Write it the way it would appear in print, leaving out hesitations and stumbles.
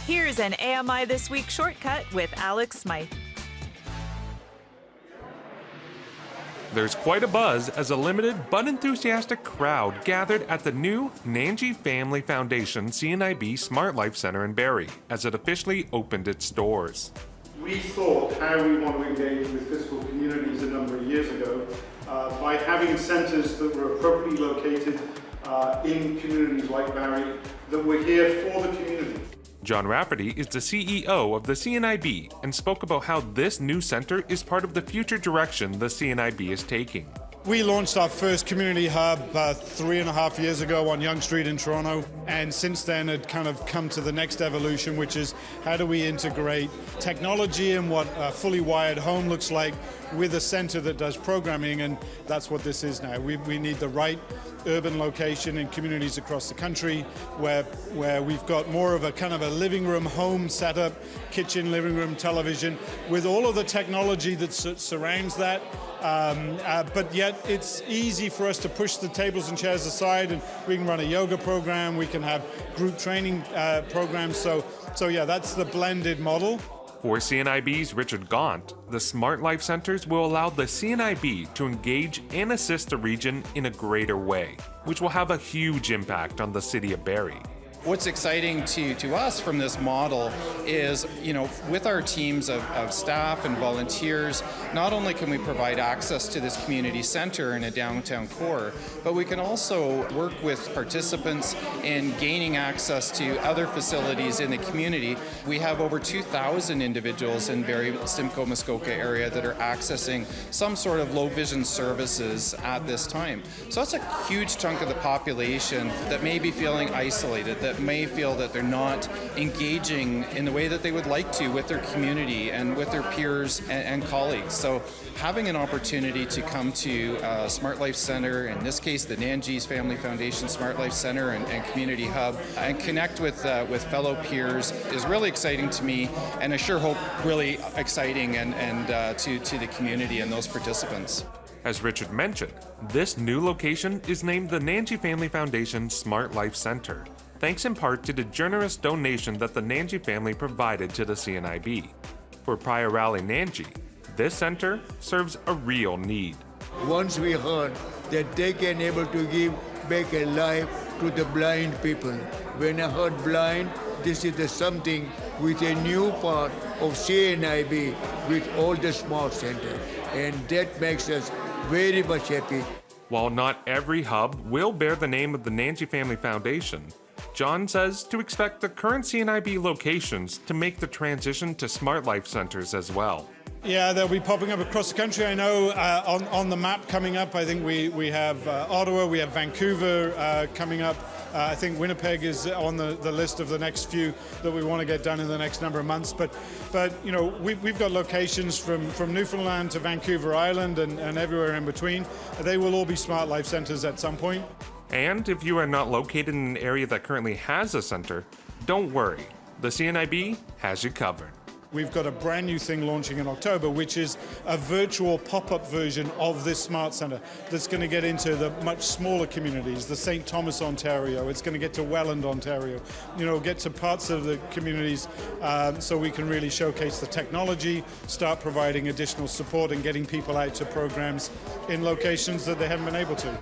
Here's an AMI This Week shortcut with Alex Smyth. There's quite a buzz as a limited but enthusiastic crowd gathered at the new Nanji Family Foundation CNIB SmartLife Centre in Barrie as it officially opened its doors. We thought how we want to engage with fiscal communities a number of years ago by having centres that were appropriately located in communities like Barrie that were here for the community. John Rafferty is the CEO of the CNIB and spoke about how this new centre is part of the future direction the CNIB is taking. We launched our first community hub 3.5 years ago on Yonge Street in Toronto, and since then it kind of come to the next evolution, which is how do we integrate technology and what a fully wired home looks like with a centre that does programming, and that's what this is now. We need the right urban location in communities across the country where we've got more of a kind of a living room home setup, kitchen, living room, television, with all of the technology that surrounds that. But yet it's easy for us to push the tables and chairs aside, and we can run a yoga program, we can have group training programs. So yeah, that's the blended model. For CNIB's Richard Gaunt, the SmartLife Centres will allow the CNIB to engage and assist the region in a greater way, which will have a huge impact on the city of Barrie. What's exciting to us from this model is, with our teams of staff and volunteers, not only can we provide access to this community center in a downtown core, but we can also work with participants in gaining access to other facilities in the community. We have over 2,000 individuals in Barrie, Simcoe, Muskoka area that are accessing some sort of low vision services at this time. So that's a huge chunk of the population that may be feeling isolated, that may feel that they're not engaging in the way that they would like to with their community and with their peers and colleagues. So having an opportunity to come to SmartLife Centre, in this case the Nanji's Family Foundation SmartLife Centre and Community Hub, and connect with fellow peers is really exciting to me, and I sure hope really exciting and to the community and those participants. As Richard mentioned, this new location is named the Nanji Family Foundation SmartLife Centre, thanks in part to the generous donation that the Nanji family provided to the CNIB. For Prior Rally Nanji, this centre serves a real need. Once we heard that they can able to give back a life to the blind people. When I heard blind, this is the something with a new part of CNIB with all the smart centers, and that makes us very much happy. While not every hub will bear the name of the Nanji Family Foundation, John says to expect the current CNIB locations to make the transition to SmartLife Centres as well. Yeah, they'll be popping up across the country. I know on the map coming up, I think we have Ottawa, we have Vancouver coming up. I think Winnipeg is on the list of the next few that we want to get done in the next number of months. But we've got locations from Newfoundland to Vancouver Island and everywhere in between. They will all be SmartLife Centres at some point. And if you are not located in an area that currently has a centre, don't worry. The CNIB has you covered. We've got a brand new thing launching in October, which is a virtual pop-up version of this Smart Centre that's going to get into the much smaller communities, the St. Thomas, Ontario. It's going to get to Welland, Ontario. Get to parts of the communities so we can really showcase the technology, start providing additional support and getting people out to programs in locations that they haven't been able to.